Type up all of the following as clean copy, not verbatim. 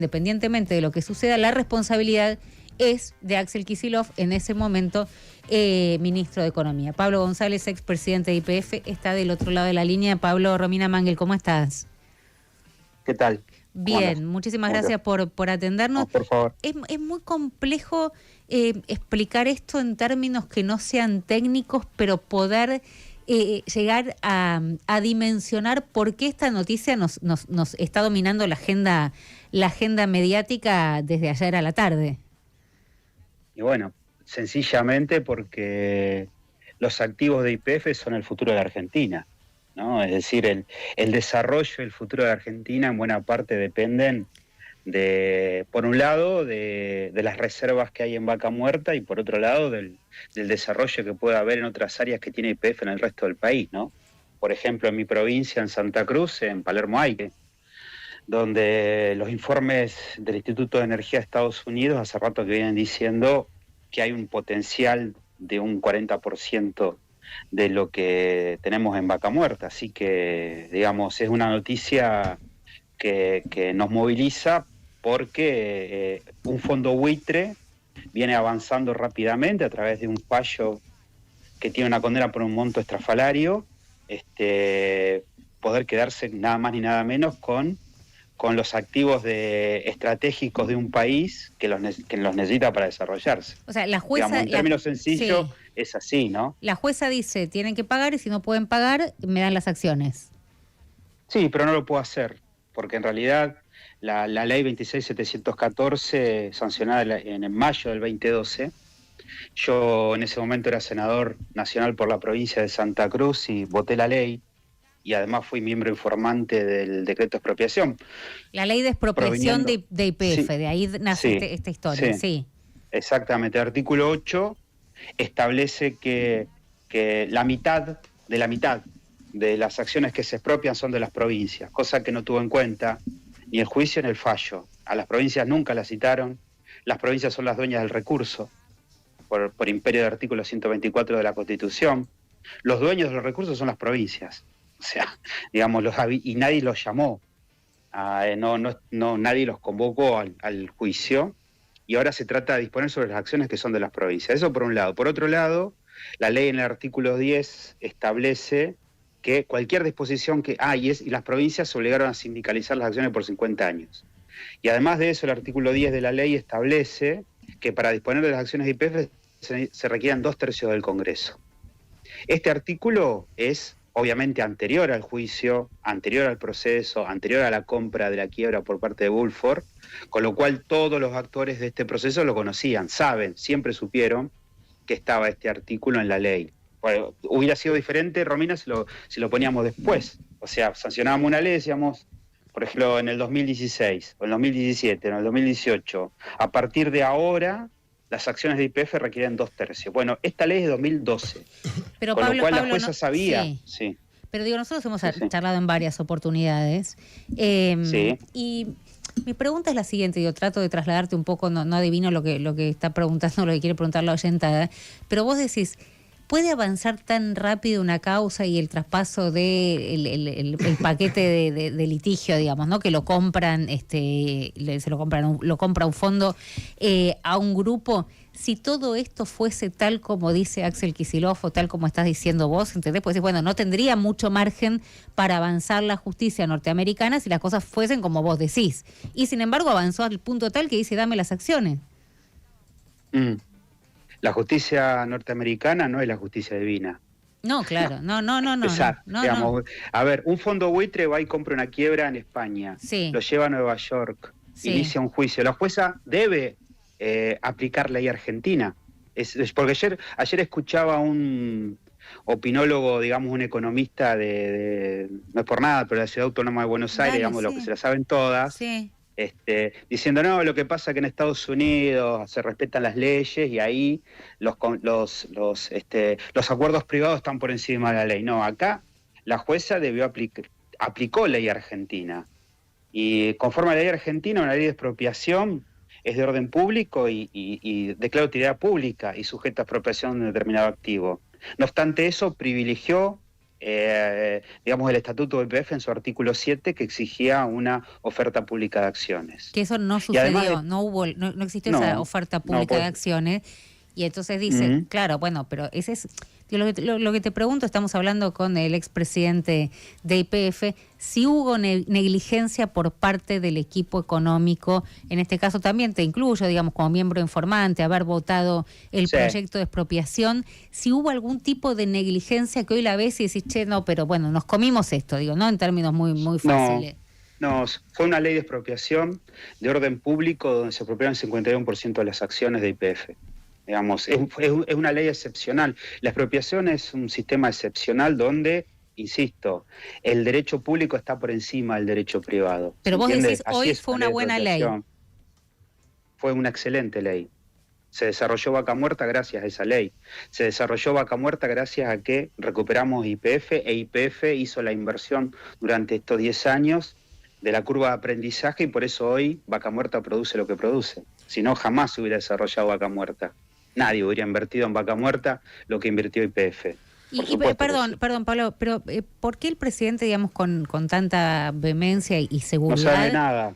independientemente de lo que suceda, la responsabilidad es de Axel Kicillof, en ese momento ministro de Economía. Pablo González, expresidente de YPF, está del otro lado de la línea. Pablo, Romina Mangel, ¿cómo estás? ¿Qué tal? Bien, muchísimas gracias por atendernos. No, por favor. Es muy complejo explicar esto en términos que no sean técnicos, pero poder llegar a dimensionar por qué esta noticia nos está dominando la agenda mediática desde ayer a la tarde. Y bueno, sencillamente porque los activos de YPF son el futuro de la Argentina, ¿no? Es decir, el desarrollo y el futuro de la Argentina en buena parte dependen por un lado, de las reservas que hay en Vaca Muerta y por otro lado, del desarrollo que pueda haber en otras áreas que tiene YPF en el resto del país, ¿no? Por ejemplo, en mi provincia, en Santa Cruz, en Palermo Aire, donde los informes del Instituto de Energía de Estados Unidos hace rato que vienen diciendo que hay un potencial de un 40% de lo que tenemos en Vaca Muerta. Así que, digamos, es una noticia que nos moviliza porque un fondo buitre viene avanzando rápidamente a través de un fallo que tiene una condena por un monto estrafalario, poder quedarse nada más ni nada menos con los activos estratégicos de un país que los necesita para desarrollarse. O sea, la jueza... Digamos, en términos sencillos, sí, es así, ¿no? La jueza dice, tienen que pagar y si no pueden pagar, me dan las acciones. Sí, pero no lo puedo hacer, porque en realidad la ley 26.714, sancionada en mayo del 2012, yo en ese momento era senador nacional por la provincia de Santa Cruz y voté la ley, y además fui miembro informante del decreto de expropiación. La ley de expropiación de YPF, sí, de ahí nace sí, esta historia, sí. Exactamente, el artículo 8 establece que la mitad de las acciones que se expropian son de las provincias, cosa que no tuvo en cuenta ni el juicio ni el fallo. A las provincias nunca las citaron, las provincias son las dueñas del recurso, por imperio del artículo 124 de la Constitución. Los dueños de los recursos son las provincias. O sea, digamos, y nadie los llamó, nadie los convocó al juicio, y ahora se trata de disponer sobre las acciones que son de las provincias. Eso por un lado. Por otro lado, la ley en el artículo 10 establece que cualquier disposición y las provincias se obligaron a sindicalizar las acciones por 50 años. Y además de eso, el artículo 10 de la ley establece que para disponer de las acciones de YPF se requieran 2/3 del Congreso. Este artículo es obviamente anterior al juicio, anterior al proceso, anterior a la compra de la quiebra por parte de Bulford, con lo cual todos los actores de este proceso lo conocían, saben, siempre supieron que estaba este artículo en la ley. Bueno, hubiera sido diferente, Romina, si lo poníamos después. O sea, sancionábamos una ley, decíamos, por ejemplo, en el 2016, o en el 2017, o en el 2018, a partir de ahora, las acciones de YPF requieren 2/3. Bueno, esta ley es de 2012. Pero con Pablo, lo cual la jueza sabía. Sí. Sí. Pero digo, nosotros hemos charlado en varias oportunidades. Sí. Y mi pregunta es la siguiente, yo trato de trasladarte un poco, no adivino lo que está preguntando, lo que quiere preguntar la oyentada, pero vos decís, ¿puede avanzar tan rápido una causa y el traspaso de el paquete de litigio, digamos, ¿no? Que lo compran, lo compra un fondo a un grupo? Si todo esto fuese tal como dice Axel Kicillof o tal como estás diciendo vos, ¿entendés? Pues bueno, no tendría mucho margen para avanzar la justicia norteamericana si las cosas fuesen como vos decís. Y sin embargo avanzó al punto tal que dice, dame las acciones. La justicia norteamericana no es la justicia divina. No, claro, no. Digamos, a ver, un fondo buitre va y compra una quiebra en España, sí, lo lleva a Nueva York, sí, inicia un juicio. La jueza debe aplicar ley argentina. Porque ayer escuchaba un opinólogo, digamos, un economista no es por nada, pero de la Ciudad Autónoma de Buenos Aires, digamos, lo que se la saben todas. Sí. Diciendo, no, lo que pasa es que en Estados Unidos se respetan las leyes y ahí los acuerdos privados están por encima de la ley. No, acá la jueza aplicó ley argentina. Y conforme a la ley argentina, una ley de expropiación es de orden público y declara utilidad pública y sujeta a expropiación de un determinado activo. No obstante eso, privilegió digamos, el Estatuto de YPF en su artículo 7 que exigía una oferta pública de acciones. Que eso no sucedió, no existió esa oferta pública de acciones. Y entonces dice, claro, bueno, pero ese es lo que te pregunto, estamos hablando con el expresidente de YPF, si hubo negligencia por parte del equipo económico, en este caso también te incluyo, digamos, como miembro informante, haber votado el proyecto de expropiación, si hubo algún tipo de negligencia que hoy la ves y decís, che, no, pero bueno, nos comimos esto, digo, no en términos muy fáciles. No, fue una ley de expropiación de orden público donde se expropiaron el 51% de las acciones de YPF. Digamos, es una ley excepcional. La expropiación es un sistema excepcional donde, insisto, el derecho público está por encima del derecho privado. Pero vos decís, hoy fue una buena ley. Fue una excelente ley. Se desarrolló Vaca Muerta gracias a esa ley. Se desarrolló Vaca Muerta gracias a que recuperamos YPF e YPF hizo la inversión durante estos 10 años de la curva de aprendizaje y por eso hoy Vaca Muerta produce lo que produce. Si no, jamás se hubiera desarrollado Vaca Muerta. Nadie hubiera invertido en Vaca Muerta lo que invirtió YPF. Perdón, Pablo, pero ¿por qué el presidente, digamos, con tanta vehemencia y seguridad? No sabe nada,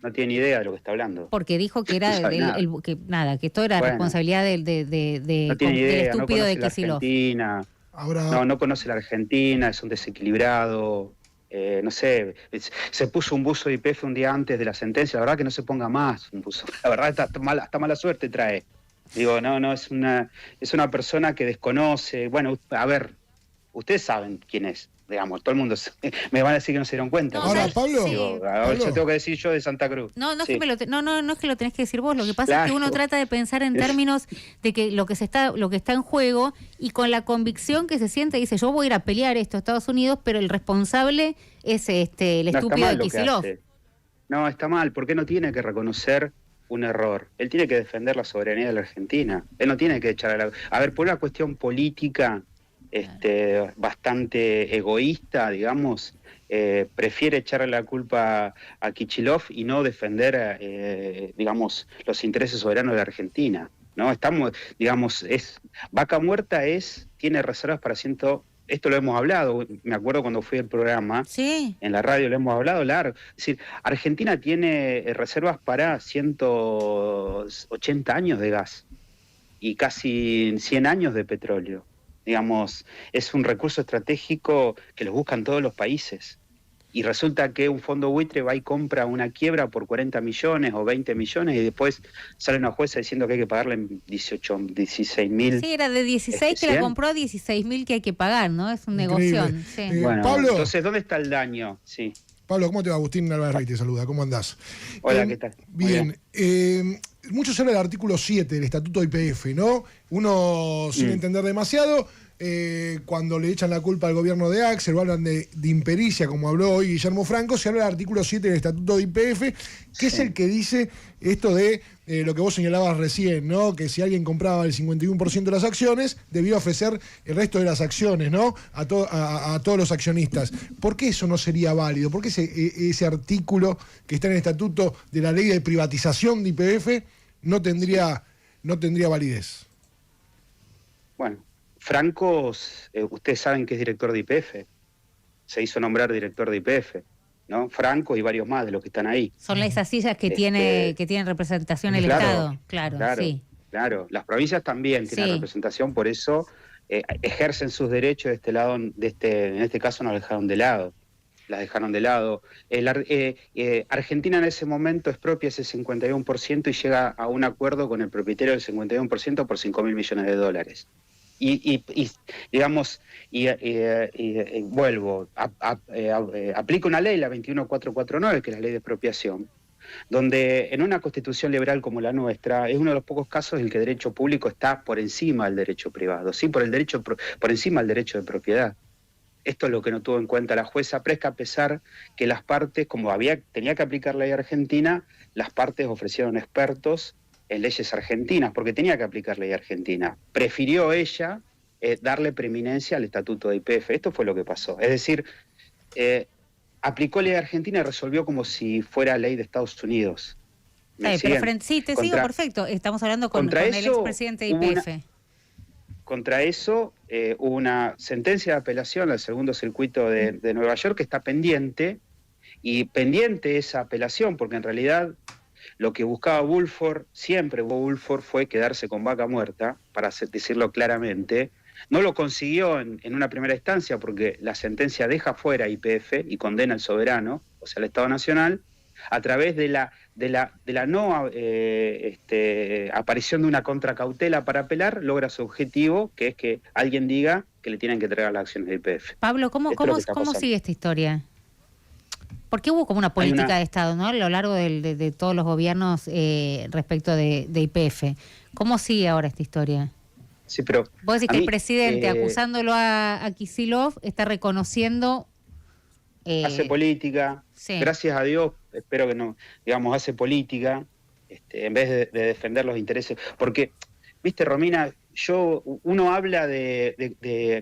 no tiene ni idea de lo que está hablando. Porque dijo que era que esto era responsabilidad del estúpido de Kicillof. No conoce la Argentina, es un desequilibrado. No sé, se puso un buzo de YPF un día antes de la sentencia, la verdad que no se ponga más un buzo, la verdad hasta mala suerte trae. Digo, no, es una persona que desconoce. Bueno, a ver, ustedes saben quién es, digamos, todo el mundo me van a decir que no se dieron cuenta. Ahora, Pablo, yo tengo que decir yo de Santa Cruz. No es que no es que lo tenés que decir vos, lo que pasa es que uno trata de pensar en términos de que lo que está en juego y con la convicción que se siente, dice, yo voy a ir a pelear esto a Estados Unidos, pero el responsable es el estúpido de Kicillof. No, está mal, porque no tiene que reconocer un error. Él tiene que defender la soberanía de la Argentina. Él no tiene que echar a ver, por una cuestión política bastante egoísta, digamos, prefiere echarle la culpa a Kicillof y no defender, digamos, los intereses soberanos de la Argentina. ¿No? Estamos, digamos, Vaca Muerta tiene reservas para esto lo hemos hablado, me acuerdo cuando fui al programa, en la radio lo hemos hablado largo. Es decir, Argentina tiene reservas para 180 años de gas y casi 100 años de petróleo. Digamos, es un recurso estratégico que lo buscan todos los países. Y resulta que un fondo buitre va y compra una quiebra por 40 millones o 20 millones y después sale una jueza diciendo que hay que pagarle 16.000. Sí, era de 16 que la compró a 16.000 que hay que pagar, ¿no? Es un negocio. Sí. Bueno, Pablo, entonces, ¿dónde está el daño? Sí. Pablo, ¿cómo te va? Agustín Álvarez Rey te saluda, ¿cómo andás? Hola, ¿qué tal? Bien. Mucho se habla del artículo 7 del Estatuto de YPF, ¿no? Uno, sin entender demasiado, cuando le echan la culpa al gobierno de Axel, o hablan de impericia, como habló hoy Guillermo Franco, se habla del artículo 7 del Estatuto de YPF, que es el que dice esto de lo que vos señalabas recién, ¿no? Que si alguien compraba el 51% de las acciones, debía ofrecer el resto de las acciones, ¿no? A todos los accionistas. ¿Por qué eso no sería válido? ¿Por qué ese artículo que está en el Estatuto de la Ley de Privatización de YPF no tendría validez? Bueno, Franco, ustedes saben que es director de YPF, se hizo nombrar director de YPF, ¿no? Franco y varios más de los que están ahí. Son esas sillas que tienen representación el Estado, claro, sí. Claro, las provincias también tienen representación, por eso ejercen sus derechos de este lado, en este caso nos dejaron de lado. Las dejaron de lado. Argentina en ese momento expropia ese 51% y llega a un acuerdo con el propietario del 51% por 5.000 millones de dólares. Vuelvo, aplica una ley, la 21449, que es la ley de expropiación, donde en una constitución liberal como la nuestra es uno de los pocos casos en que el derecho público está por encima del derecho privado, sí, por encima del derecho de propiedad. Esto es lo que no tuvo en cuenta la jueza Presca, a pesar que las partes, como tenía que aplicar la ley argentina, las partes ofrecieron expertos en leyes argentinas, porque tenía que aplicar ley argentina. Prefirió ella darle preeminencia al Estatuto de YPF. Esto fue lo que pasó. Es decir, aplicó ley argentina y resolvió como si fuera ley de Estados Unidos. Pero te sigo perfecto. Estamos hablando con el expresidente de YPF. contra eso hubo una sentencia de apelación al segundo circuito de Nueva York que está pendiente, y pendiente esa apelación, porque en realidad lo que buscaba siempre Woolford, fue quedarse con Vaca Muerta, para decirlo claramente. No lo consiguió en una primera instancia porque la sentencia deja fuera a YPF y condena al soberano, o sea, al Estado Nacional, a través de la no aparición de una contracautela para apelar, logra su objetivo, que es que alguien diga que le tienen que entregar las acciones de YPF. Pablo, ¿cómo sigue esta historia? Porque hubo como una política de Estado, ¿no? A lo largo de todos los gobiernos respecto de YPF. ¿Cómo sigue ahora esta historia? Sí, pero vos decís que el presidente, acusándolo a Kicillof, está reconociendo... hace política, sí. Gracias a Dios, espero que no, digamos, hace política, en vez de defender los intereses. Porque, viste, Romina, uno habla te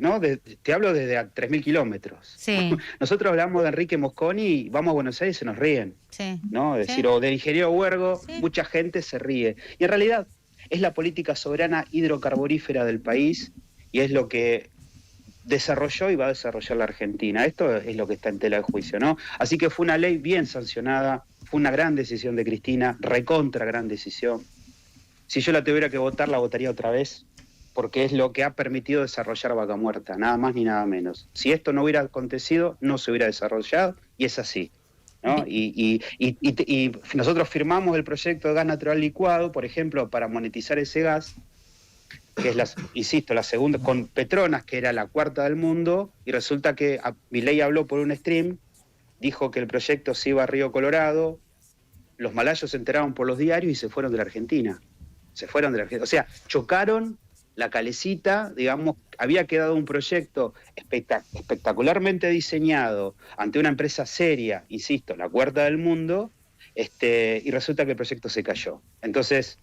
hablo desde a 3.000 kilómetros. Sí. Nosotros hablamos de Enrique Mosconi y vamos a Buenos Aires y se nos ríen. Sí. ¿No? Es decir, o del ingeniero Huergo, sí. Mucha gente se ríe. Y en realidad es la política soberana hidrocarburífera del país y es lo que desarrolló y va a desarrollar la Argentina. Esto es lo que está en tela de juicio, ¿no? Así que fue una ley bien sancionada, fue una gran decisión de Cristina, recontra gran decisión. Si yo la tuviera que votar, la votaría otra vez, porque es lo que ha permitido desarrollar Vaca Muerta, nada más ni nada menos. Si esto no hubiera acontecido, no se hubiera desarrollado, y es así, ¿no? Y nosotros firmamos el proyecto de gas natural licuado, por ejemplo, para monetizar ese gas, que es, la segunda, con Petronas, que era la cuarta del mundo, y resulta que Milei habló por un stream, dijo que el proyecto se iba a Río Colorado, los malayos se enteraron por los diarios y se fueron de la Argentina. O sea, chocaron la calecita, digamos, había quedado un proyecto espectacularmente diseñado ante una empresa seria, insisto, la cuarta del mundo, y resulta que el proyecto se cayó. Entonces,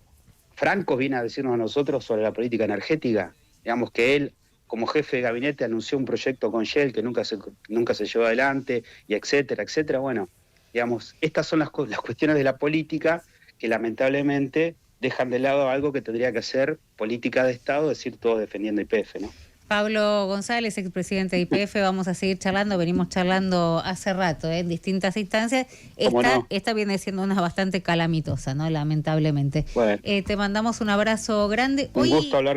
Franco viene a decirnos a nosotros sobre la política energética, digamos que él, como jefe de gabinete, anunció un proyecto con Shell que nunca se llevó adelante, y etcétera, etcétera. Bueno, digamos, estas son las cuestiones de la política que lamentablemente dejan de lado algo que tendría que hacer política de Estado, es decir, todos defendiendo YPF, ¿no? Pablo González, expresidente de YPF, vamos a seguir charlando, venimos charlando hace rato, en distintas instancias. Esta viene siendo una bastante calamitosa, ¿no? Lamentablemente. Bueno. Te mandamos un abrazo grande. Un gusto hablar